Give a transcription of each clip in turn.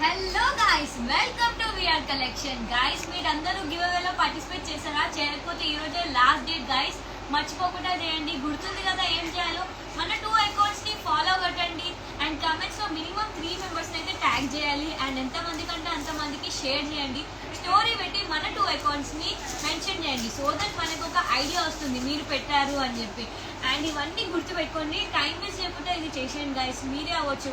Hello guys, welcome to VR collection. Guys మీరందరూ గివ్ అవేలో పార్టిసిపేట్ చేశారా? చేయకపోతే ఈ రోజే లాస్ట్ డేట్ గైస్, మర్చిపోకుండా చేయండి. గుర్తుంది కదా ఏం చేయాలో? మన 2 అకౌంట్స్ ని ఫాలో కొట్టండి అండ్ కమెంట్స్ లో మినిమం 3 మెంబర్స్ అయితే ట్యాగ్ చేయాలి అండ్ ఎంతమంది కంటే అంతమందికి షేర్ చేయండి. స్టోరీ పెట్టి మన 2 అకౌంట్స్ ని మెన్షన్ చేయండి. సో దట్ మనకు ఒక ఐడియా వస్తుంది మీరు పెట్టారు అని చెప్పి. అండ్ ఇవన్నీ గుర్తుపెట్టుకోండి. టైం వేస్ట్ చేయకుండా ఇది చేసేయండి గైస్, మీరే అవ్వచ్చు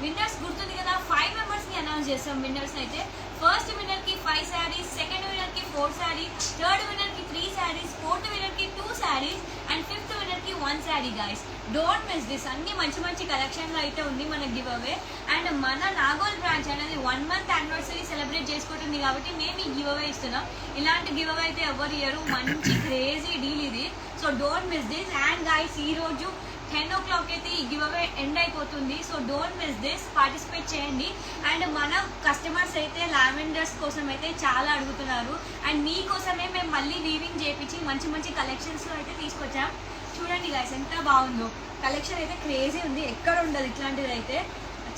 విన్నర్స్. గుర్తుంది కదా, 5 మెంబర్స్ ని అనౌన్స్ చేస్తాం విన్నర్స్ అయితే. ఫస్ట్ విన్నర్ కి 5 శారీస్, సెకండ్ విన్నర్ కి 4 శారీస్, థర్డ్ విన్నర్ కి 3 శారీస్, ఫోర్త్ విన్నర్ కి 2 శారీస్ అండ్ ఫిఫ్త్ విన్నర్ కి 1 sari guys. Don't miss this. అన్ని మంచి మంచి కలెక్షన్ లో అయితే ఉంది మన గివ్ అవే. అండ్ మన నాగోల్ బ్రాంచ్ అనేది 1 month యానివర్సరీ సెలబ్రేట్ చేసుకుంటుంది కాబట్టి మేము ఈ గివ్ అవే ఇస్తున్నాం. ఇలాంటి గివ్ అవే అయితే ఎవరు ఇయర్. మంచి క్రేజీ డీల్ ఇది. So don't miss this. And guys ఈ రోజు 10 o'clock అయితే ఈ గివ్ అవే ఎండ్ అయిపోతుంది. So don't miss this, participate చేయండి. అండ్ మన కస్టమర్స్ అయితే లావెండర్స్ కోసం అయితే చాలా అడుగుతున్నారు. అండ్ మీకోసమే మేము మళ్ళీ వీవింగ్ చేయించి మంచి మంచి కలెక్షన్స్లో అయితే తీసుకొచ్చాం. చూడండి గైస్ ఎంత బాగుందో. కలెక్షన్ అయితే క్రేజీ ఉంది, ఎక్కడ ఉండదు ఇట్లాంటిది అయితే.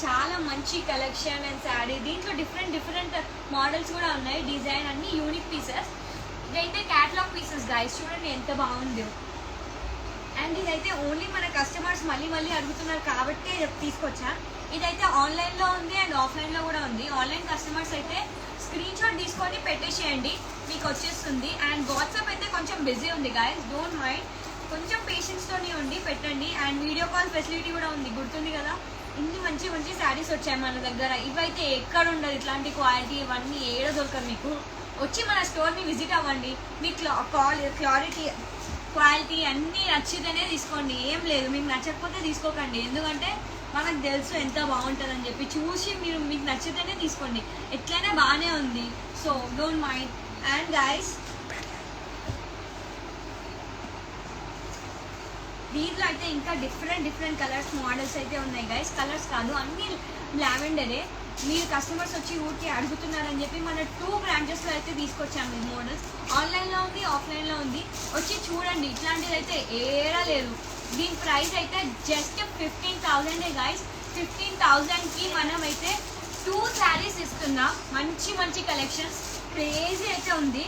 చాలా మంచి కలెక్షన్ అండ్ శారీ. దీంట్లో డిఫరెంట్ మోడల్స్ కూడా ఉన్నాయి. డిజైన్ అన్ని యూనిక్ పీసెస్. ఇదైతే క్యాటలాగ్ పీసెస్ గైస్, చూడండి ఎంత బాగుందో. అండ్ ఇదైతే ఓన్లీ మన కస్టమర్స్ మళ్ళీ అడుగుతున్నారు కాబట్టి తీసుకొచ్చా. ఇదైతే ఆన్లైన్లో ఉంది అండ్ ఆఫ్లైన్లో కూడా ఉంది. ఆన్లైన్ కస్టమర్స్ అయితే స్క్రీన్ షాట్ తీసుకొని పెట్టేసేయండి, మీకు వచ్చేస్తుంది. అండ్ వాట్సాప్ అయితే కొంచెం బిజీ ఉంది గైస్, డోంట్ మైండ్. కొంచెం పేషెన్స్తోనే ఉండి పెట్టండి. అండ్ వీడియో కాల్ ఫెసిలిటీ కూడా ఉంది, గుర్తుంది కదా. ఇన్ని మంచి మంచి శారీస్ వచ్చాయి మన దగ్గర. ఇవైతే ఎక్కడ ఉండదు ఇట్లాంటి క్వాలిటీ. ఇవన్నీ ఏడ దొరకదు మీకు. వచ్చి మన స్టోర్ని విజిట్ అవ్వండి. మీ క్వాలిటీ అన్నీ నచ్చితేనే తీసుకోండి. ఏం లేదు మీకు నచ్చకపోతే తీసుకోకండి. ఎందుకంటే మనకు తెలుసు ఎంత బాగుంటుందని చెప్పి. చూసి మీకు నచ్చితేనే తీసుకోండి. ఎట్లయినా బాగానే ఉంది. So don't mind. And guys దీంట్లో అయితే ఇంకా డిఫరెంట్ కలర్స్ మోడల్స్ అయితే ఉన్నాయి గైస్. కలర్స్ కాదు, అన్ని లావెండరే. మీరు కస్టమర్స్ వచ్చి ఊరికి అడుగుతున్నారని చెప్పి మన 2 బ్రాంచెస్లో అయితే తీసుకొచ్చాము ఈ మోడల్స్. ఆన్లైన్లో ఉంది, ఆఫ్లైన్లో ఉంది. వచ్చి చూడండి, ఇట్లాంటిది అయితే ఏడా లేదు. దీని ప్రైస్ అయితే జస్ట్ 15,000 గైస్. 15,000కి మనం అయితే 2 శారీస్ ఇస్తున్నాం. మంచి కలెక్షన్స్, క్రేజీ అయితే ఉంది.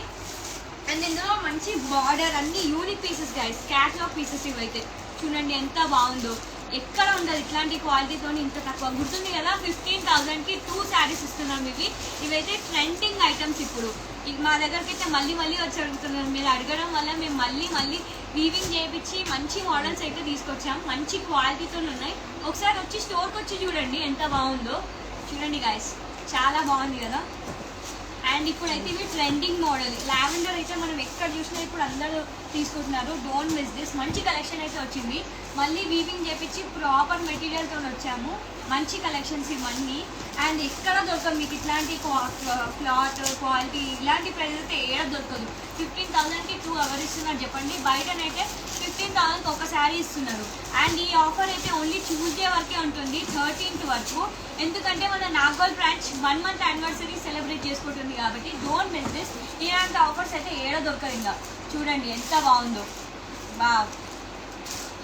అండ్ ఇందులో మంచి బార్డర్, అన్ని unique pieces guys, catalogue pieces. ఇవైతే చూడండి ఎంత బాగుందో. ఎక్కడ ఉండదు ఇట్లాంటి క్వాలిటీతో ఇంత తక్కువ. గుర్తుంది కదా, 15,000కి 2 శారీస్ ఇస్తున్నాం. ఇవైతే ట్రెండింగ్ ఐటమ్స్. ఇప్పుడు మా దగ్గరికి అయితే మళ్ళీ వచ్చి అడుగుతున్నారు. మీరు అడగడం వల్ల మేము మళ్ళీ వీవింగ్ చేయించి మంచి మోడల్స్ అయితే తీసుకొచ్చాం. మంచి క్వాలిటీతో ఉన్నాయి. ఒకసారి వచ్చి స్టోర్కి వచ్చి చూడండి ఎంత బాగుందో. చూడండి గైస్, చాలా బాగుంది కదా. అండ్ ఇప్పుడైతే ఇవి ట్రెండింగ్ మోడల్. లావెండర్ అయితే మనం ఎక్కడ చూసినా ఇప్పుడు అందరూ తీసుకుంటున్నారు. Don't miss this. మంచి కలెక్షన్ అయితే వచ్చింది. మళ్ళీ వీవింగ్ చేపించి ప్రాపర్ మెటీరియల్తో వచ్చాము. మంచి కలెక్షన్స్ ఇవన్నీ. అండ్ ఎక్కడ దొరకదు మీకు ఇట్లాంటి క్లాత్ క్వాలిటీ. ఇలాంటి ప్రైస్ అయితే ఏడ దొరకదు. 15,000కి 2 ఎవరు ఇస్తున్నారు చెప్పండి? బయటనైతే 15,000కి ఒక శారీ ఇస్తున్నారు. అండ్ ఈ ఆఫర్ అయితే ఓన్లీ ట్యూస్డే వరకే ఉంటుంది, 13th వరకు. ఎందుకంటే మన Nagole branch 1 month anniversary celebrate చేసుకుంటుంది కాబట్టి డోంట్ మిస్ దిస్. ఇలాంటి ఆఫర్స్ అయితే ఏడ దొరకదు. ఇంకా చూడండి ఎంత బాగుందో.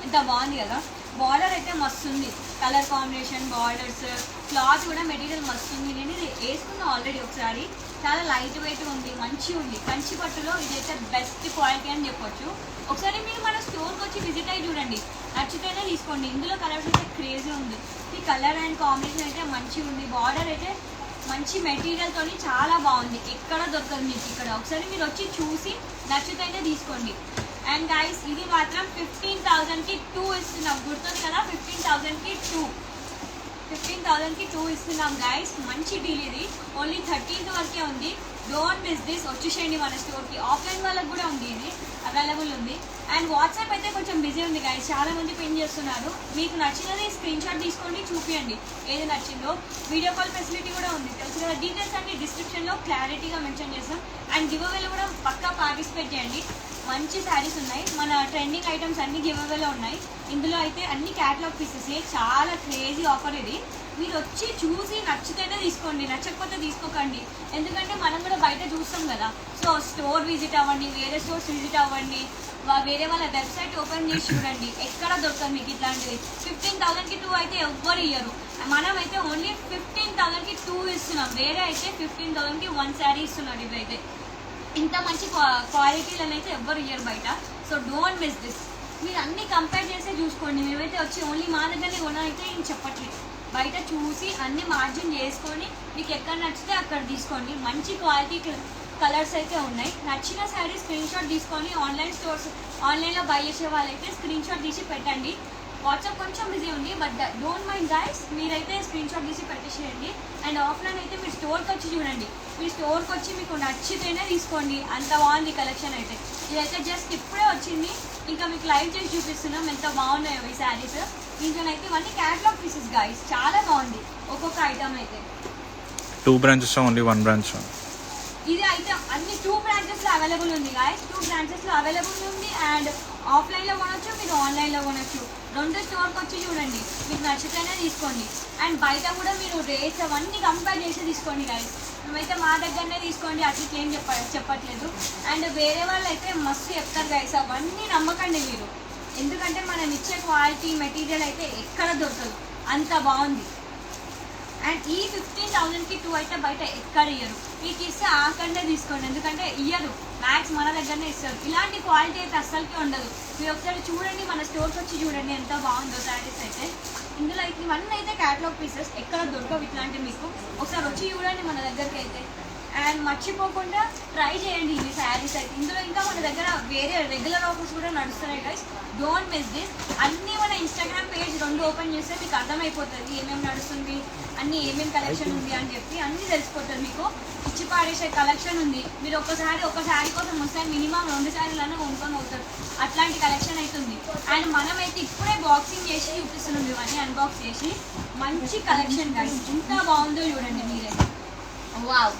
ఎంత బాగుంది కదా. బార్డర్ అయితే మస్తు ఉంది. కలర్ కాంబినేషన్, బార్డర్స్, క్లాత్ కూడా మెటీరియల్ మస్తు ఉంది. నేను ఇది వేసుకున్నా ఆల్రెడీ ఒకసారి. చాలా లైట్ వెయిట్ ఉంది, మంచిగా ఉంది. కంచి పట్టులో ఇదైతే బెస్ట్ క్వాలిటీ అని చెప్పొచ్చు. ఒకసారి మీరు మన స్టోర్కి వచ్చి విజిట్ అయ్యి చూడండి, నచ్చితేనే తీసుకోండి. ఇందులో కలర్స్ అయితే క్రేజీ ఉంది. ఈ కలర్ అండ్ కాంబినేషన్ అయితే మంచిగా ఉంది. బార్డర్ అయితే మంచి మెటీరియల్తో చాలా బాగుంది. ఎక్కడ దొరకదు మీకు ఇక్కడ. ఒకసారి మీరు వచ్చి చూసి నచ్చితేనే తీసుకోండి. అండ్ గైస్ ఇది మాత్రం 15,000కి 2 ఇస్తున్నాం. గుర్తుంది కదా, 15,000కి 2 ఇస్తున్నాం గైస్. మంచి డీల్ ఇది. ఓన్లీ 13th వరకే ఉంది. Don't miss this. వచ్చేసేయండి మన స్టోర్కి. ఆఫ్లైన్ వాళ్ళకి కూడా ఉంది, ఇది అవైలబుల్ ఉంది. అండ్ వాట్సాప్ అయితే కొంచెం బిజీ ఉంది గైస్, చాలా మంది పిన్ చేస్తున్నారు. మీకు నచ్చినది స్క్రీన్ షాట్ తీసుకోండి, చూపించండి ఏది నచ్చిందో. వీడియో కాల్ ఫెసిలిటీ కూడా ఉంది, తెలుసు కదా. డీటెయిల్స్ అన్ని డిస్క్రిప్షన్లో క్లారిటీగా మెన్షన్ చేస్తాం. అండ్ గివ్ అవేలో కూడా పక్కా పార్టిసిపేట్ చేయండి. మంచి శారీస్ ఉన్నాయి. మన ట్రెండింగ్ ఐటమ్స్ అన్ని గివ్ అవేలో ఉన్నాయి. ఇందులో అయితే అన్ని క్యాటలాగ్ పీసెస్. చాలా క్రేజీ ఆఫర్ ఇది. మీరు వచ్చి చూసి నచ్చితేనే తీసుకోండి, నచ్చకపోతే తీసుకోకండి. ఎందుకంటే మనం కూడా బయట చూస్తాం కదా. సో స్టోర్ విజిట్ అవ్వండి, వేరే స్టోర్స్ విజిట్ అవ్వండి, వేరే వాళ్ళ వెబ్సైట్ ఓపెన్ చేసి చూడండి. ఎక్కడ దొరకదు మీకు ఇట్లాంటివి. 15,000కి 2 అయితే ఎవ్వరు ఇయ్యరు. మనమైతే ఓన్లీ 15,000కి 2 ఇస్తున్నాం. వేరే అయితే 15,000కి 1 శారీ ఇస్తున్నాడు. ఇవైతే ఇంత మంచి క్వాలిటీలను అయితే ఎవ్వరు ఇయ్యరు బయట. So don't miss this. మీరు అన్ని కంపేర్ చేసే చూసుకోండి. మేమైతే వచ్చి ఓన్లీ మా దగ్గరనే కొనైతే ఏం చెప్పట్లేదు. బయట చూసి అన్ని మార్జిన్ చేసుకొని మీకు ఎక్కడ నచ్చితే అక్కడ తీసుకోండి. మంచి క్వాలిటీ కలర్స్ అయితే ఉన్నాయి. నచ్చిన శారీ స్క్రీన్ షాట్ తీసుకొని ఆన్లైన్లో బై చేసే వాళ్ళైతే స్క్రీన్ షాట్ తీసి పెట్టండి. వాట్సాప్ కొంచెం బిజీ ఉంది, బట్ డోంట్ మైండ్ గైస్, మీరైతే స్క్రీన్ షాట్ తీసి పెట్టేసేయండి. అండ్ ఆఫ్లైన్ అయితే మీరు స్టోర్కి వచ్చి చూడండి. మీరు స్టోర్కి వచ్చి మీకు నచ్చితేనే తీసుకోండి. అంత బాగుంది కలెక్షన్ అయితే. ఇదైతే జస్ట్ ఇప్పుడే వచ్చింది, ఇంకా మీకు లైవ్ చేసి చూపిస్తున్నాం ఎంత బాగున్నాయో ఈ శారీస్. దీంట్లోనైతే ఇవన్నీ క్యాటలాగ్ పీసెస్ గైస్, చాలా బాగుంది ఒక్కొక్క ఐటమ్ అయితే. 2 branches ఓన్లీ 1 branch. ఇది అయితే అన్ని 2 బ్రాంచెస్లో అవైలబుల్ ఉంది గాయస్. 2 బ్రాంచెస్లో అవైలబుల్ ఉంది. అండ్ ఆఫ్లైన్లో కొనొచ్చు, మీరు ఆన్లైన్లో కొనొచ్చు. 2 స్టోర్కి వచ్చి చూడండి, మీకు నచ్చితేనే తీసుకోండి. అండ్ బయట కూడా మీరు రేట్స్ అవన్నీ కంపేర్ చేసి తీసుకోండి గాయస్. మేమైతే మా దగ్గరనే తీసుకోండి, అట్లా ఏం చెప్పట్లేదు. అండ్ వేరే వాళ్ళు అయితే మస్తు చెప్తారు గాయస్, అవన్నీ నమ్మకండి మీరు. ఎందుకంటే మనం ఇచ్చే క్వాలిటీ మెటీరియల్ అయితే ఎక్కడ దొరకదు, అంత బాగుంది. అండ్ ఈ 15,000కి 2 అయితే బయట ఎక్కడ ఇయ్యరు. మీకు ఇస్తే ఆకండే తీసుకోండి, ఎందుకంటే ఇయ్యరు. మ్యాక్స్ మన దగ్గరనే ఇస్తారు. ఇలాంటి క్వాలిటీ అయితే అస్సలకి ఉండదు. మీరు ఒకసారి చూడండి, మన స్టోర్కి వచ్చి చూడండి ఎంత బాగుందో శారీస్ అయితే. ఇందులో అయితే ఇవన్నీ అయితే క్యాటలాగ్ పీసెస్, ఎక్కడ దొరకవు ఇట్లాంటివి. మీకు ఒకసారి వచ్చి చూడండి మన దగ్గరికి అయితే. అండ్ మర్చిపోకుండా ట్రై చేయండి ఈ శారీస్ అయితే. ఇందులో ఇంకా మన దగ్గర వేరే రెగ్యులర్ ఆఫర్స్ కూడా నడుస్తున్నాయి గైస్. Don't miss this. అన్నీ మన ఇన్స్టాగ్రామ్ పేజ్ 2 ఓపెన్ చేస్తే మీకు అర్థమైపోతుంది ఏమేమి నడుస్తుంది, అన్నీ ఏమేమి కలెక్షన్ ఉంది అని చెప్పి అన్నీ తెలిసిపోతుంది. మీకు ఇచ్చి పాడేసే కలెక్షన్ ఉంది. మీరు ఒక శారీ కోసం వస్తే మినిమం 2 శారీలన్నా కొనుక్కొని అవుతారు. అట్లాంటి కలెక్షన్ అవుతుంది. అండ్ మనమైతే ఇప్పుడే బాక్సింగ్ చేసి చూపిస్తున్నాం, ఇవన్నీ అన్బాక్స్ చేసి. మంచి కలెక్షన్ గైస్, ఎంత బాగుందో చూడండి మీరే. వావ్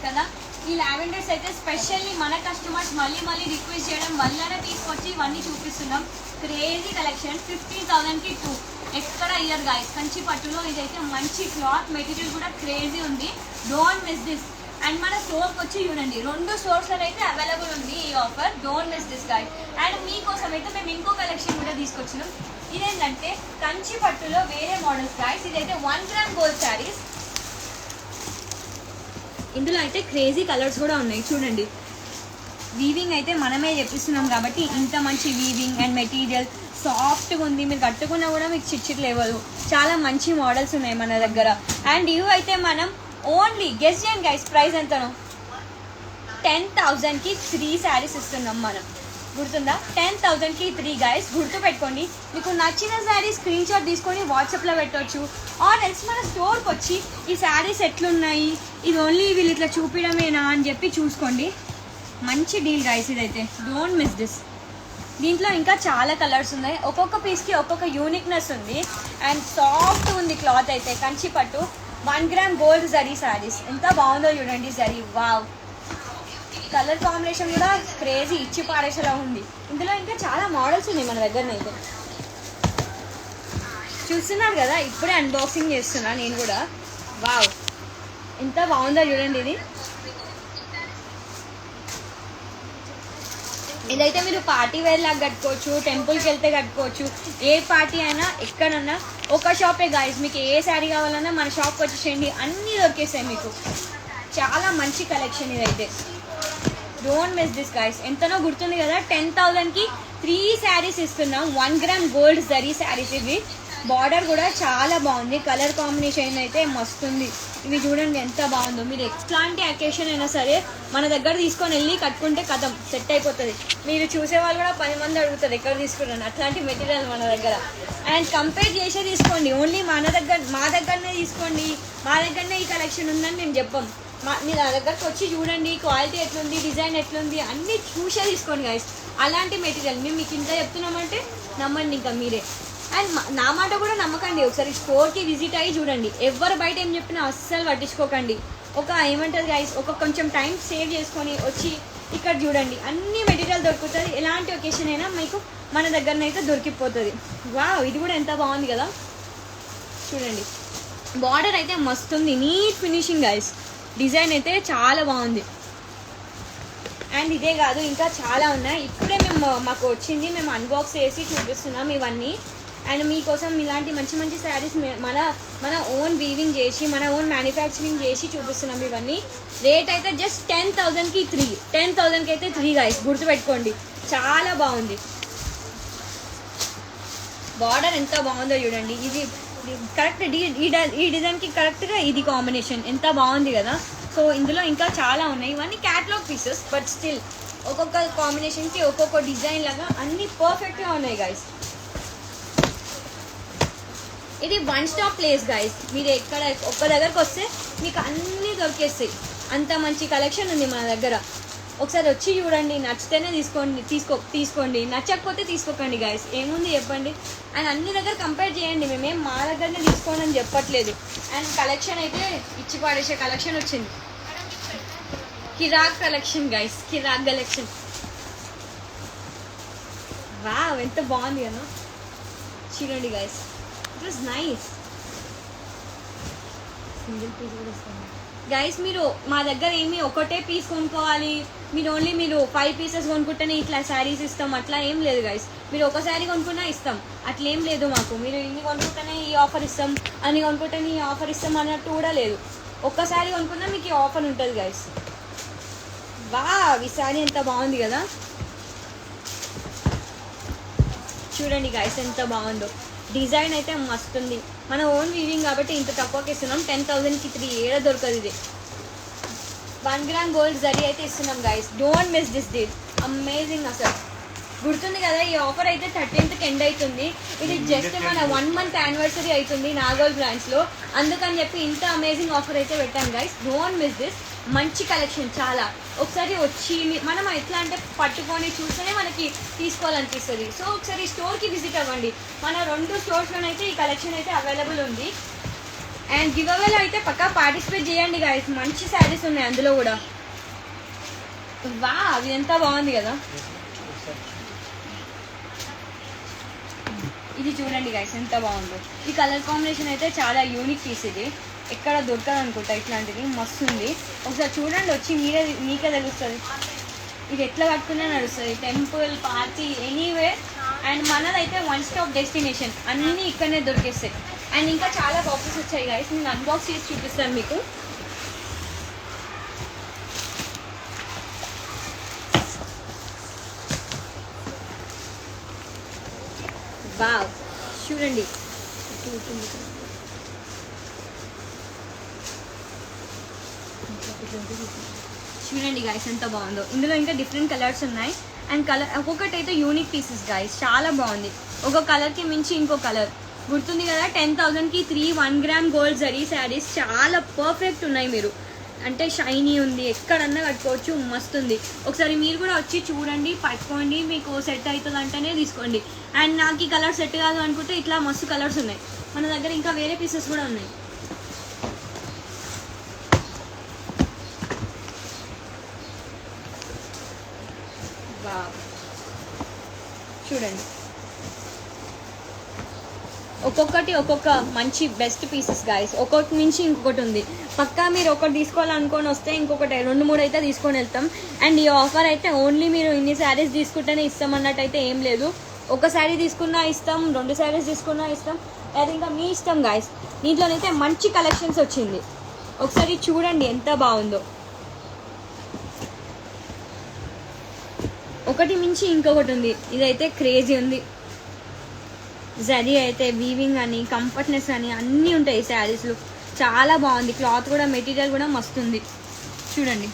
కదా. ఈ లావెండర్స్ అయితే స్పెషల్లీ మన కస్టమర్స్ మళ్ళీ రిక్వెస్ట్ చేయడం వల్లనే తీసుకొచ్చి ఇవన్నీ చూపిస్తున్నాం. Crazy collection. 15,000కి 2 ఎక్కడ ఇయర్ గైస్. కంచి పట్టులో ఇదైతే మంచి క్లాత్ మెటీరియల్ కూడా క్రేజీ ఉంది. Don't miss this. అండ్ మన స్టోర్కి వచ్చి చూడండి, 2 స్టోర్స్లో అయితే అవైలబుల్ ఉంది ఈ offer. Don't miss this guys. And మీకోసం అయితే మేము ఇంకో కలెక్షన్ కూడా తీసుకొచ్చినాం. ఇదేంటంటే కంచి పట్టులో వేరే మోడల్స్ గైస్. ఇదైతే 1 గ్రామ్ గోల్డ్ శారీస్. ఇందులో అయితే క్రేజీ కలర్స్ కూడా ఉన్నాయి చూడండి. వీవింగ్ అయితే మనమే చెప్పిస్తున్నాం కాబట్టి ఇంత మంచి వీవింగ్ అండ్ మెటీరియల్ సాఫ్ట్గా ఉంది. మీరు కట్టుకున్నా కూడా మీకు చిచ్చిట్ లేవదు. చాలా మంచి మోడల్స్ ఉన్నాయి మన దగ్గర. అండ్ ఇవి అయితే మనం ఓన్లీ గెస్ చేయండి గైస్, ప్రైస్ ఎంతనో. 10,000కి 3 శారీస్ ఇస్తున్నాం మనం. గుర్తుందా? 10,000కి 3 గైస్. గుర్తు పెట్టుకోండి. మీకు నచ్చిన శారీ స్క్రీన్ షాట్ తీసుకొని వాట్సాప్లో పెట్టవచ్చు. ఆర్ ఎల్స్ మన స్టోర్కి వచ్చి ఈ శారీస్ ఎట్లున్నాయి, ఇది ఓన్లీ వీళ్ళు ఇట్లా చూపించడమేనా అని చెప్పి చూసుకోండి. మంచి డీల్ గైస్ ఇదైతే. Don't miss this. దీంట్లో ఇంకా చాలా కలర్స్ ఉన్నాయి. ఒక్కొక్క పీస్కి ఒక్కొక్క యూనిక్నెస్ ఉంది. అండ్ సాఫ్ట్ ఉంది క్లాత్ అయితే. కంచి పట్టు 1 గ్రామ్ గోల్డ్ జరీ శారీస్. ఎంత బాగుందో చూడండి జరీ. వావ్. కలర్ కాంబినేషన్ కూడా క్రేజీ, ఇచ్చి పాడేసేలా ఉంది. ఇందులో ఇంకా చాలా మోడల్స్ ఉన్నాయి మన దగ్గరనైతే. చూస్తున్నారు కదా, ఇప్పుడే అన్బాక్సింగ్ చేస్తున్నా నేను కూడా. వావ్, ఎంత బాగుందో చూడండి ఇది. ఇదైతే మీరు పార్టీ వేర్ లాగా కట్టుకోవచ్చు, టెంపుల్కి వెళ్తే కట్టుకోవచ్చు. ఏ పార్టీ అయినా ఎక్కడన్నా ఒక షాపే గాయస్. మీకు ఏ శారీ కావాలన్నా మన షాప్కి వచ్చేసేయండి, అన్నీ దొరికేస్తాయి మీకు. చాలా మంచి కలెక్షన్ ఇదైతే. Don't miss this guys. ఎంతనో గుర్తుంది కదా, 10,000కి 3 శారీస్ ఇస్తున్నాం. 1 గ్రామ్ గోల్డ్ జరీ శారీస్ ఇవి. బార్డర్ కూడా చాలా బాగుంది. కలర్ కాంబినేషన్ అయితే మస్తుంది. ఇవి చూడండి ఎంత బాగుందో. మీరు ఎట్లాంటి అకేషన్ అయినా సరే మన దగ్గర తీసుకొని వెళ్ళి కట్టుకుంటే కథం సెట్ అయిపోతుంది. మీరు చూసే వాళ్ళు కూడా 10 మంది అడుగుతారు ఎక్కడ తీసుకున్నాను. అట్లాంటి మెటీరియల్ మన దగ్గర. అండ్ కంపేర్ చేసే తీసుకోండి. ఓన్లీ మా దగ్గరనే తీసుకోండి. మా దగ్గరనే ఈ కలెక్షన్ ఉందని మేము చెప్పాం. మీరు నా దగ్గరకు వచ్చి చూడండి, క్వాలిటీ ఎట్లుంది, డిజైన్ ఎట్లుంది అన్నీ చూసే తీసుకోండి గైస్. అలాంటి మెటీరియల్ మేము మీకు ఇంత చెప్తున్నామంటే నమ్మండి ఇంకా మీరే. అండ్ నా మాట కూడా నమ్మకండి. ఒకసారి స్టోర్కి విజిట్ అయ్యి చూడండి. ఎవరు బయట ఏం చెప్పినా అస్సలు పట్టించుకోకండి. ఏమంటారు గైస్, కొంచెం టైం సేవ్ చేసుకొని వచ్చి ఇక్కడ చూడండి. అన్ని మెటీరియల్ దొరుకుతుంది. ఎలాంటి ఒకేషన్ అయినా మీకు మన దగ్గరనైతే దొరికిపోతుంది. వావ్, ఇది కూడా ఎంత బాగుంది కదా చూడండి. బార్డర్ అయితే మస్తుంది, నీట్ ఫినిషింగ్ గైస్. డిజైన్ అయితే చాలా బాగుంది. అండ్ ఇదే కాదు, ఇంకా చాలా ఉన్నాయి. ఇప్పుడే మాకు వచ్చింది, మేము అన్బాక్స్ చేసి చూపిస్తున్నాం ఇవన్నీ. అండ్ మీకోసం ఇలాంటి మంచి మంచి శారీస్ మన ఓన్ వీవింగ్ చేసి మన ఓన్ మ్యానుఫ్యాక్చరింగ్ చేసి చూపిస్తున్నాం. ఇవన్నీ రేట్ అయితే జస్ట్ 10,000కి 3, 10,000కి అయితే 3 గైస్, గుర్తుపెట్టుకోండి. చాలా బాగుంది. బార్డర్ ఎంత బాగుందో చూడండి. ఇది కరెక్ట్ ఈ డిజైన్కి కరెక్ట్గా ఇది కాంబినేషన్ ఎంత బాగుంది కదా. సో ఇందులో ఇంకా చాలా ఉన్నాయి. ఇవన్నీ క్యాటలాగ్ పీసెస్, బట్ స్టిల్ ఒక్కొక్క కాంబినేషన్కి ఒక్కొక్క డిజైన్ లాగా అన్ని పర్ఫెక్ట్గా ఉన్నాయి గైస్. ఇది వన్ స్టాప్ ప్లేస్ గైస్. మీరు ఎక్కడ ఒక్క దగ్గరకు వస్తే మీకు అన్నీ దొరికేస్తాయి. అంత మంచి కలెక్షన్ ఉంది మన దగ్గర. ఒకసారి వచ్చి చూడండి, నచ్చితేనే తీసుకోండి, నచ్చకపోతే తీసుకోకండి గైస్. ఏముంది చెప్పండి. అండ్ అన్ని దగ్గర కంపేర్ చేయండి. మేమేం మా దగ్గరనే తీసుకోండి అని చెప్పట్లేదు. అండ్ కలెక్షన్ అయితే ఇచ్చి పడేసే కలెక్షన్ వచ్చింది. కిరాక్ కలెక్షన్ గైస్, కిరాక్ కలెక్షన్. వావ్, ఎంత బాగుంది కదా. చూడండి guys, it was nice. Single piece కూడా ఇస్తాను గైస్. మీరు మా దగ్గర ఏమి ఒకటే పీస్ కొనుక్కోవాలి, మీరు 5 పీసెస్ కొనుక్కుంటేనే ఇట్లా శారీస్ ఇస్తాం అట్లా ఏం లేదు గైస్. మీరు ఒక శారీ కొనుక్కున్నా ఇస్తాం, అట్లా ఏం లేదు మాకు. మీరు ఇన్ని కొనుక్కుంటేనే ఈ ఆఫర్ ఇస్తాం, అన్ని కొనుక్కుంటేనే ఈ ఆఫర్ ఇస్తాం అన్నట్టు కూడా లేదు. ఒక్క శారీ కొనుక్కున్నా మీకు ఈ ఆఫర్ ఉంటుంది గైస్. ఈ శారీ ఎంత బాగుంది కదా. చూడండి గైస్ ఎంత బాగుందో. డిజైన్ అయితే మస్తు ఉంది. మన ఓన్ వీవింగ్ కాబట్టి ఇంత తక్కువకి ఇస్తున్నాం. 10,000కి 3 ఏడ దొరకదు. ఇది 1 గ్రామ్ గోల్డ్ జరీ అయితే ఇస్తున్నాం guys. Don't miss this date. Amazing అసలు. గుర్తుంది కదా, ఈ ఆఫర్ అయితే 13th ఎండ్ అవుతుంది. ఇది జస్ట్ మన 1 month యానివర్సరీ అవుతుంది నాగోల్ బ్రాంచ్లో. అందుకని చెప్పి ఇంత అమేజింగ్ ఆఫర్ అయితే పెట్టాను గైస్. Don't miss this. మంచి కలెక్షన్ చాలా. ఒకసారి వచ్చి మనం ఎట్లా అంటే పట్టుకొని చూస్తేనే మనకి తీసుకోవాలనిపిస్తుంది. సో ఒకసారి స్టోర్కి విజిట్ అవ్వండి. మన 2 స్టోర్స్లోనైతే ఈ కలెక్షన్ అయితే అవైలబుల్ ఉంది. అండ్ గివ్ అవేలో అయితే పక్కా పార్టిసిపేట్ చేయండి గైస్. మంచి శారీస్ ఉన్నాయి అందులో కూడా. అది ఎంత బాగుంది కదా. ఇది చూడండి గైస్ ఎంత బాగుందో. ఈ కలర్ కాంబినేషన్ అయితే చాలా యూనిక్ పీస్. ఇది ఎక్కడ దొరకదు అనుకుంటా ఇట్లాంటిది. మస్తు ఉంది. ఒకసారి చూడండి వచ్చి మీకే తెలుస్తుంది. ఇది ఎట్లా కట్టుకున్నా నడుస్తుంది. Temple, party, anyway. అండ్ మనదైతే 1 స్టాప్ డెస్టినేషన్. అన్నీ ఇక్కడనే దొరికేస్తాయి. అండ్ ఇంకా చాలా బాక్సెస్ వచ్చాయి గైస్. నేను అన్బాక్స్ చేసి చూపిస్తాను మీకు. వావ్, చూడండి. చూడండి గైస్ ఎంత బాగుందో. ఇందులో ఇంకా డిఫరెంట్ కలర్స్ ఉన్నాయి. అండ్ కలర్ ఒక్కొక్కటి అయితే యూనిక్ పీసెస్ గైస్. చాలా బాగుంది. ఒక కలర్కి మించి ఇంకో కలర్. గుర్తుంది కదా, 10,000కి 3 1 గ్రామ్ గోల్డ్ జరీ శారీస్ చాలా పర్ఫెక్ట్ ఉన్నాయి. మీరు అంటే షైనీ ఉంది, ఎక్కడన్నా కట్టుకోవచ్చు. మస్తు ఉంది. ఒకసారి మీరు కూడా వచ్చి చూడండి, పట్టుకోండి. మీకు సెట్ అవుతుంది అంటేనే తీసుకోండి. అండ్ నాకు ఈ కలర్ సెట్ కాదు అనుకుంటే ఇట్లా మస్తు కలర్స్ ఉన్నాయి మన దగ్గర. ఇంకా వేరే పీసెస్ కూడా ఉన్నాయి. చూడండి ఒక్కొక్కటి ఒక్కొక్క మంచి బెస్ట్ పీసెస్ గైస్. ఒక్కొక్కటి నుంచి ఇంకొకటి ఉంది. పక్కా మీరు ఒకటి తీసుకోవాలనుకొని వస్తే ఇంకొకటి 2 3 అయితే తీసుకొని వెళ్తాం. అండ్ ఈ ఆఫర్ అయితే ఓన్లీ మీరు ఇన్ని శారీస్ తీసుకుంటేనే ఇస్తాం అన్నట్టు అయితే ఏం లేదు. ఒక శారీ తీసుకున్నా ఇస్తాం, 2 శారీస్ తీసుకున్నా ఇస్తాం. అది ఇంకా మీ ఇష్టం గైస్. దీంట్లోనైతే మంచి కలెక్షన్స్ వచ్చింది. ఒకసారి చూడండి ఎంత బాగుందో. ఒకటి మించి ఇంకొకటి ఉంది. ఇదైతే క్రేజీ ఉంది. జరీ అయితే వీవింగ్ అని, కంఫర్ట్నెస్ అని అన్నీ ఉంటాయి ఈ శారీస్లో. చాలా బాగుంది. క్లాత్ కూడా, మెటీరియల్ కూడా మస్తు ఉంది. చూడండి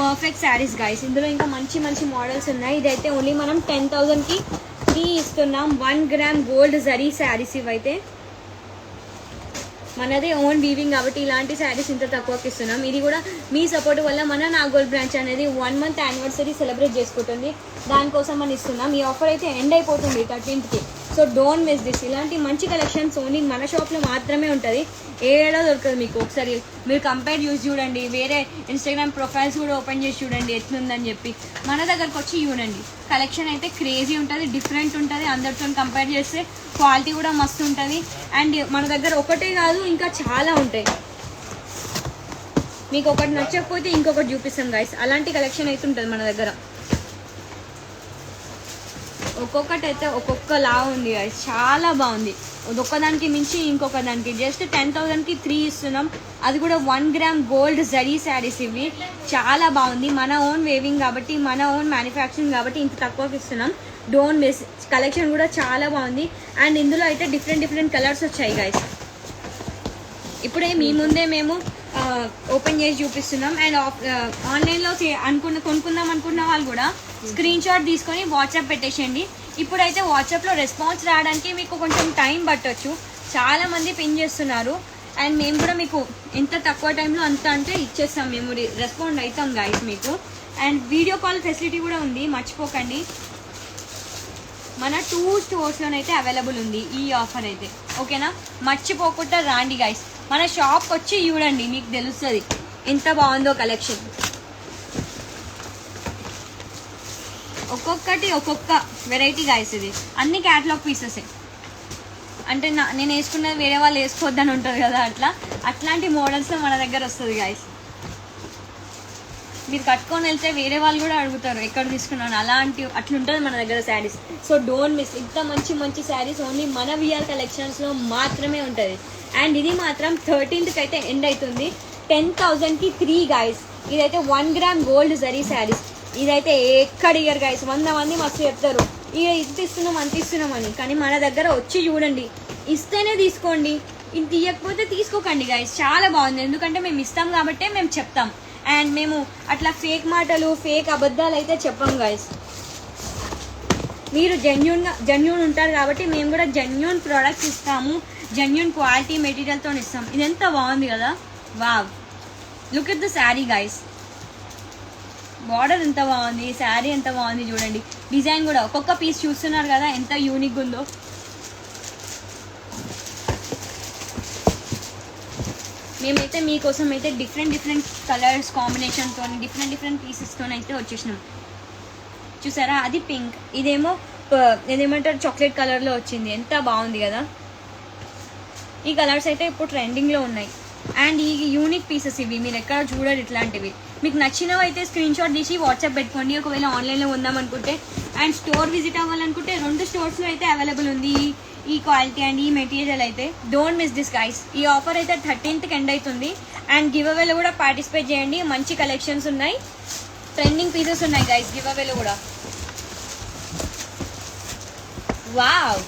పర్ఫెక్ట్ శారీస్ గైస్. ఇందులో ఇంకా మంచి మంచి మోడల్స్ ఉన్నాయి. ఇదైతే ఓన్లీ మనం 10,000కి 3 ఇస్తున్నాం. 1 గ్రామ్ గోల్డ్ జరీ శారీస్ ఇవైతే. మనదే ఓన్ వీవింగ్ కాబట్టి ఇలాంటి శారీస్ ఇంత తక్కువకి ఇస్తున్నాం. ఇది కూడా మీ సపోర్ట్ వల్ల మన నాగోల్ బ్రాంచ్ అనేది 1 month యానివర్సరీ సెలబ్రేట్ చేసుకుంటుంది. దానికోసం మనం ఇస్తున్నాం. ఈ ఆఫర్ అయితే ఎండ్ అయిపోతుంది 13th. So don't miss this. ఇలాంటి మంచి కలెక్షన్స్ ఓన్లీ మన షాప్లో మాత్రమే ఉంటుంది. ఏడా దొరకదు మీకు. ఒకసారి మీరు కంపేర్ చేసి చూడండి. వేరే ఇన్స్టాగ్రామ్ ప్రొఫైల్స్ కూడా ఓపెన్ చేసి చూడండి ఎట్లుందని చెప్పి. మన దగ్గరకు వచ్చి చూడండి. కలెక్షన్ అయితే క్రేజీ ఉంటుంది, డిఫరెంట్ ఉంటుంది. అందరితో కంపేర్ చేస్తే క్వాలిటీ కూడా మస్తు ఉంటుంది. అండ్ మన దగ్గర ఒకటే కాదు, ఇంకా చాలా ఉంటాయి. మీకు ఒకటి నచ్చకపోతే ఇంకొకటి చూపిస్తాం గైస్. అలాంటి కలెక్షన్ అయితే ఉంటుంది మన దగ్గర. ఒక్కొక్కటి అయితే ఒక్కొక్కలా ఉంది guys. చాలా బాగుంది. ఒక్కదానికి మించి ఇంకొక దానికి జస్ట్ 10,000కి 3 ఇస్తున్నాం. అది కూడా 1 గ్రామ్ గోల్డ్ జరీ శారీస్ ఇవి. చాలా బాగుంది. మన ఓన్ వేవింగ్ కాబట్టి, మన ఓన్ మ్యానుఫ్యాక్చరింగ్ కాబట్టి ఇంత తక్కువకి ఇస్తున్నాం. Don't miss. కలెక్షన్ కూడా చాలా బాగుంది. అండ్ ఇందులో అయితే డిఫరెంట్ కలర్స్ వచ్చాయి గైస్. ఇప్పుడే మీ ముందే మేము ఓపెన్ చేసి చూపిస్తున్నాం. అండ్ ఆన్లైన్లో కొనుక్కుందాం అనుకున్న వాళ్ళు కూడా స్క్రీన్ షాట్ తీసుకొని వాట్సాప్ పెట్టేసేయండి. ఇప్పుడైతే వాట్సాప్లో రెస్పాన్స్ రావడానికి మీకు కొంచెం టైం పట్టొచ్చు. చాలా మంది పిన్ చేస్తున్నారు. అండ్ మేము కూడా మీకు ఎంత తక్కువ టైంలో అంత అంటే ఇచ్చేస్తాం. మేము రెస్పాండ్ అవుతాం గైస్ మీకు. అండ్ వీడియో కాల్ ఫెసిలిటీ కూడా ఉంది, మర్చిపోకండి. మన 2 స్టోర్స్లోనైతే అవైలబుల్ ఉంది ఈ ఆఫర్ అయితే. ఓకేనా, మర్చిపోకుండా రాండి గైస్. మన షాప్కి వచ్చి చూడండి, మీకు తెలుస్తుంది ఎంత బాగుందో కలెక్షన్. ఒక్కొక్కటి ఒక్కొక్క వెరైటీ గైస్. ఇది అన్ని క్యాటలాగ్ పీసెసే. అంటే నేను వేసుకున్నది వేరే వాళ్ళు వేసుకోవద్దని ఉంటుంది కదా, అట్లాంటి మోడల్స్లో మన దగ్గర వస్తుంది గైస్. మీరు కట్టుకొని వెళ్తే వేరే వాళ్ళు కూడా అడుగుతారు ఎక్కడ తీసుకున్నాను, అట్లుంటుంది మన దగ్గర శారీస్. So don't miss. ఇంత మంచి శారీస్ ఓన్లీ మన విఆర్ కలెక్షన్స్లో మాత్రమే ఉంటుంది. అండ్ ఇది మాత్రం 13th అయితే ఎండ్ అవుతుంది. 10,000కి 3 గైస్. ఇదైతే 1 గ్రామ్ గోల్డ్ జరీ శారీస్. ఇదైతే ఎక్కడ ఇయర్ గైస్. 100 మంది మస్తు చెప్తారు ఇక ఇంత ఇస్తున్నాం అంత ఇస్తున్నామని, కానీ మన దగ్గర వచ్చి చూడండి. ఇస్తేనే తీసుకోండి, ఇది తీయకపోతే తీసుకోకండి గైస్. చాలా బాగుంది. ఎందుకంటే మేము ఇస్తాం కాబట్టే మేము చెప్తాం. అండ్ మేము అట్లా ఫేక్ మాటలు ఫేక్ అబద్ధాలు అయితే చెప్పాం గైస్. మీరు జెన్యూన్ ఉంటారు కాబట్టి మేము కూడా జెన్యూన్ ప్రోడక్ట్స్ ఇస్తాము. జెన్యూన్ క్వాలిటీ మెటీరియల్తో ఇస్తాం. ఇది ఎంత బాగుంది కదా. Wow, look at the sari guys. Border ఎంత బాగుంది, శారీ ఎంత బాగుంది చూడండి. డిజైన్ కూడా ఒక్కొక్క పీస్ చూస్తున్నారు కదా ఎంత యూనిక్ ఉందో. మేమైతే మీకోసం అయితే డిఫరెంట్ కలర్స్ కాంబినేషన్తో డిఫరెంట్ పీసెస్తో అయితే వచ్చేసినాం. చూసారా, అది పింక్, ఇదేమంటారు చాక్లెట్ కలర్లో వచ్చింది. ఎంత బాగుంది కదా. ఈ కలర్స్ అయితే ఇప్పుడు ట్రెండింగ్లో ఉన్నాయి. అండ్ ఈ యూనిక్ పీసెస్ ఇవి మీరు ఎక్కడ చూడరు ఇట్లాంటివి. మీకు నచ్చినవి అయితే స్క్రీన్ షాట్ తీసి వాట్సాప్ పెట్టుకోండి ఒకవేళ ఆన్లైన్లో ఉందాం అనుకుంటే. అండ్ స్టోర్ విజిట్ అవ్వాలనుకుంటే 2 స్టోర్స్లో అయితే అవైలబుల్ ఉంది ఈ క్వాలిటీ అండ్ ఈ మెటీరియల్ అయితే. Don't miss this guys. ఈ ఆఫర్ అయితే 13th ఎండ్ అవుతుంది. అండ్ గివ్ అవేలో కూడా పార్టిసిపేట్ చేయండి. మంచి కలెక్షన్స్ ఉన్నాయి, ట్రెండింగ్ పీసెస్ ఉన్నాయి గైస్ గివ్ అవేలో కూడా. వావ్,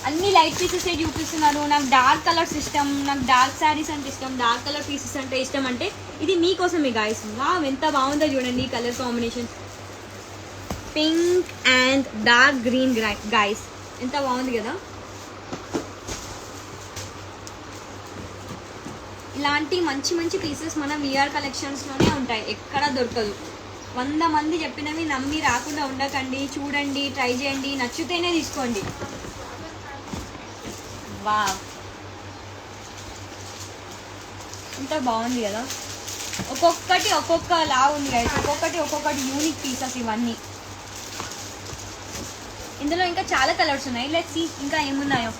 అన్ని లైట్ పీసెస్ చూపిస్తున్నారు. నాకు డార్క్ కలర్స్ ఇష్టం, నాకు డార్క్ శారీస్ అంటే ఇష్టం, డార్క్ కలర్ పీసెస్ అంటే ఇష్టం. అంటే ఇది మీకోసమే గాయస్. వావ్, ఎంత బాగుందో చూడండి ఈ colour combination. Pink and dark green guys, ఎంత బాగుంది కదా. ఇలాంటి మంచి పీసెస్ మన విఆర్ కలెక్షన్స్లోనే ఉంటాయి, ఎక్కడ దొరకదు. 100 మంది చెప్పినవి నమ్మి రాకుండా ఉండకండి. చూడండి, ట్రై చేయండి, నచ్చితేనే తీసుకోండి. వావ్, ఎంత బాగుంది కదా. ఒక్కొక్కటి ఒక్కొక్కలా ఉంది గైస్. ఒక్కొక్కటి యూనిక్ పీసెస్ ఇవన్నీ. ఇందులో ఇంకా చాలా కలర్స్ ఉన్నాయి. లెట్స్ సీ ఇంకా ఏమున్నాయో.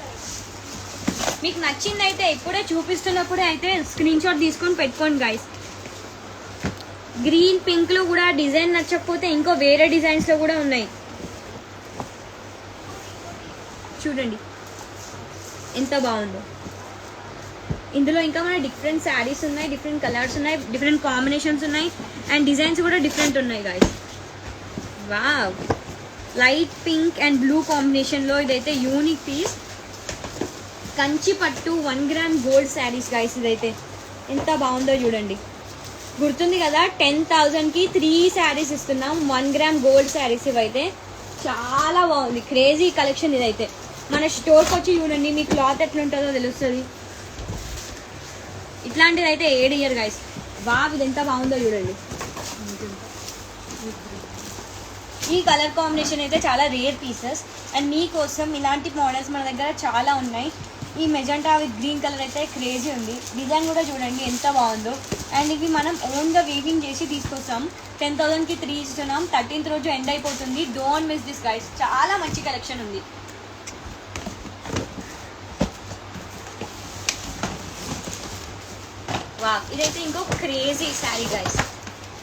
మీకు నచ్చిందైతే ఇప్పుడే చూపిస్తున్నప్పుడే అయితే స్క్రీన్ షాట్ తీసుకొని పెట్టుకోండి గైస్. గ్రీన్ పింక్లో కూడా డిజైన్ నచ్చకపోతే ఇంకో వేరే డిజైన్స్లో కూడా ఉన్నాయి. చూడండి ఎంత బాగుందో. ఇందులో ఇంకా మన డిఫరెంట్ శారీస్ ఉన్నాయి, డిఫరెంట్ కలర్స్ ఉన్నాయి, డిఫరెంట్ కాంబినేషన్స్ ఉన్నాయి. అండ్ డిజైన్స్ కూడా డిఫరెంట్ ఉన్నాయి guys. Wow, light pink and blue కాంబినేషన్లో ఇదైతే యూనిక్ పీస్. కంచి పట్టు 1 గ్రామ్ గోల్డ్ శారీస్ గైస్. ఇదైతే ఎంత బాగుందో చూడండి. గుర్తుంది కదా, 10,000కి 3 శారీస్ ఇస్తున్నాం. 1 గ్రామ్ గోల్డ్ శారీస్ ఇవైతే చాలా బాగుంది. క్రేజీ కలెక్షన్ ఇదైతే. మన స్టోర్కి వచ్చి చూడండి, మీ క్లాత్ ఎట్లుంటుందో తెలుస్తుంది. ఇట్లాంటిది అయితే ఏడియర్ గైస్. వావ్, ఇది ఎంత బాగుందో చూడండి. ఈ కలర్ కాంబినేషన్ అయితే చాలా రేర్ పీసెస్. అండ్ మీకోసం ఇలాంటి మోడల్స్ మన దగ్గర చాలా ఉన్నాయి. ఈ మెజెంటా విత్ గ్రీన్ కలర్ అయితే క్రేజీ ఉంది. డిజైన్ కూడా చూడండి ఎంత బాగుందో. అండ్ ఇవి మనం ఓన్గా వీవింగ్ చేసి తీసుకొస్తాం. 10,000కి 3 ఇస్తున్నాం. 13th రోజు ఎండ్ అయిపోతుంది. Don't miss this guys. చాలా మంచి కలెక్షన్ ఉంది. వావ్, ఇదైతే ఇంకో క్రేజీ శారీ గైస్.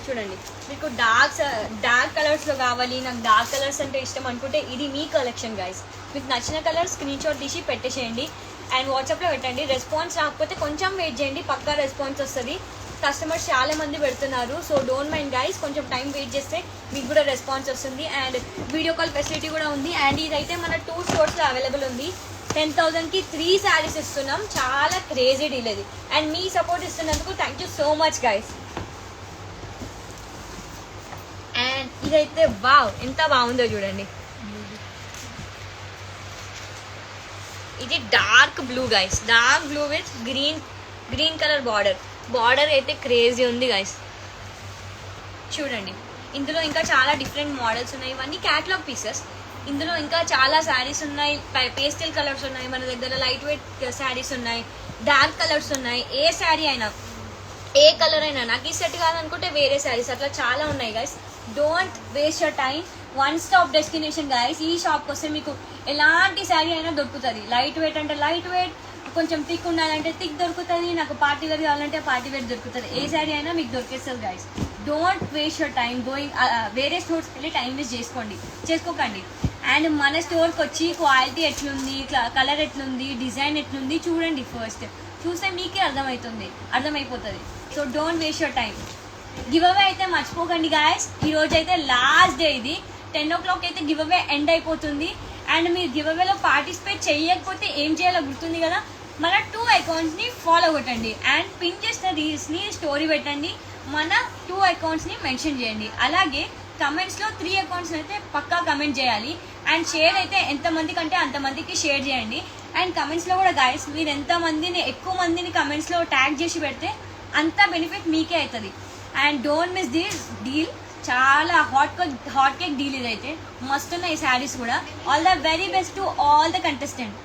చూడండి, మీకు డార్క్ కలర్స్లో కావాలి, నాకు డార్క్ కలర్స్ అంటే ఇష్టం అనుకుంటే ఇది మీ కలెక్షన్ గైస్. మీకు నచ్చిన కలర్ స్క్రీన్ షాట్ తీసి పెట్టేసేయండి అండ్ వాట్సాప్లో పెట్టండి. రెస్పాన్స్ రాకపోతే కొంచెం వెయిట్ చేయండి, పక్కా రెస్పాన్స్ వస్తుంది. కస్టమర్స్ చాలా మంది పెడుతున్నారు, సో డోంట్ మైండ్ గైస్, కొంచెం టైం వెయిట్ చేస్తే మీకు కూడా రెస్పాన్స్ వస్తుంది. అండ్ వీడియో కాల్ ఫెసిలిటీ కూడా ఉంది. అండ్ ఇదైతే మన 2 స్టోర్స్లో అవైలబుల్ ఉంది. 10,000కి 3 శారీస్ ఇస్తున్నాం, చాలా క్రేజీ డీల్ ఇది. అండ్ మీ సపోర్ట్ ఇస్తున్నందుకు thank you so much guys. And ఇదైతే వావ్, ఎంత బాగుందో చూడండి. ఇది dark blue guys, dark blue with green colour border అయితే క్రేజీ ఉంది గైస్. చూడండి, ఇందులో ఇంకా చాలా డిఫరెంట్ మోడల్స్ ఉన్నాయి. ఇవన్నీ క్యాటలాగ్ పీసెస్. ఇందులో ఇంకా చాలా శారీస్ ఉన్నాయి, పేస్టల్ కలర్స్ ఉన్నాయి మన దగ్గర, లైట్ వెయిట్ శారీస్ ఉన్నాయి, డార్క్ కలర్స్ ఉన్నాయి. ఏ శారీ అయినా, ఏ కలర్ అయినా, నాకు ఈ సెట్ కాదనుకుంటే వేరే శారీస్, అట్లా చాలా ఉన్నాయి guys. Don't waste your time, one stop destination guys. ఈ షాప్కి వస్తే మీకు ఎలాంటి శారీ అయినా దొరుకుతుంది. లైట్ వెయిట్ అంటే లైట్ వెయిట్, కొంచెం థిక్ ఉండాలంటే థిక్ దొరుకుతుంది, నాకు పార్టీ వేర్ కావాలంటే పార్టీ వేర్ దొరుకుతుంది. ఏ శారీ అయినా మీకు దొరికేస్తుంది guys. Don't waste your time going వేరే స్టోర్స్కి వెళ్ళి టైం వేస్ట్ చేసుకోకండి. అండ్ మన స్టోర్కి వచ్చి క్వాలిటీ ఎట్లుంది, కలర్ ఎట్లుంది, డిజైన్ ఎట్లుంది చూడండి. ఫస్ట్ చూస్తే మీకే అర్థమైపోతుంది. So don't waste your time. Give away అయితే మర్చిపోకండి గాయస్. ఈ రోజు అయితే లాస్ట్ డే, ఇది 10 o'clock అయితే గివ్ అవే ఎండ్ అయిపోతుంది. అండ్ మీరు గివ్ అవేలో పార్టిసిపేట్ చేయకపోతే ఏం చేయాలో గుర్తుంది కదా, మన 2 అకౌంట్స్ని ఫాలో కొట్టండి అండ్ పిన్ చేసిన రీల్స్ని స్టోరీ పెట్టండి, మన 2 అకౌంట్స్ని మెన్షన్ చేయండి. అలాగే కమెంట్స్లో 3 అకౌంట్స్ అయితే పక్కా కమెంట్ చేయాలి. అండ్ షేర్ అయితే ఎంతమందికి అంటే అంతమందికి షేర్ చేయండి. అండ్ కమెంట్స్లో కూడా గాయస్, మీరు ఎక్కువ మందిని కమెంట్స్లో ట్యాగ్ చేసి పెడితే అంత బెనిఫిట్ మీకే అవుతుంది. And don't miss this deal, చాలా హాట్ కేక్ డీల్ ఇదైతే. మస్తున్నాయి శారీస్ కూడా. All the very best to all the contestant.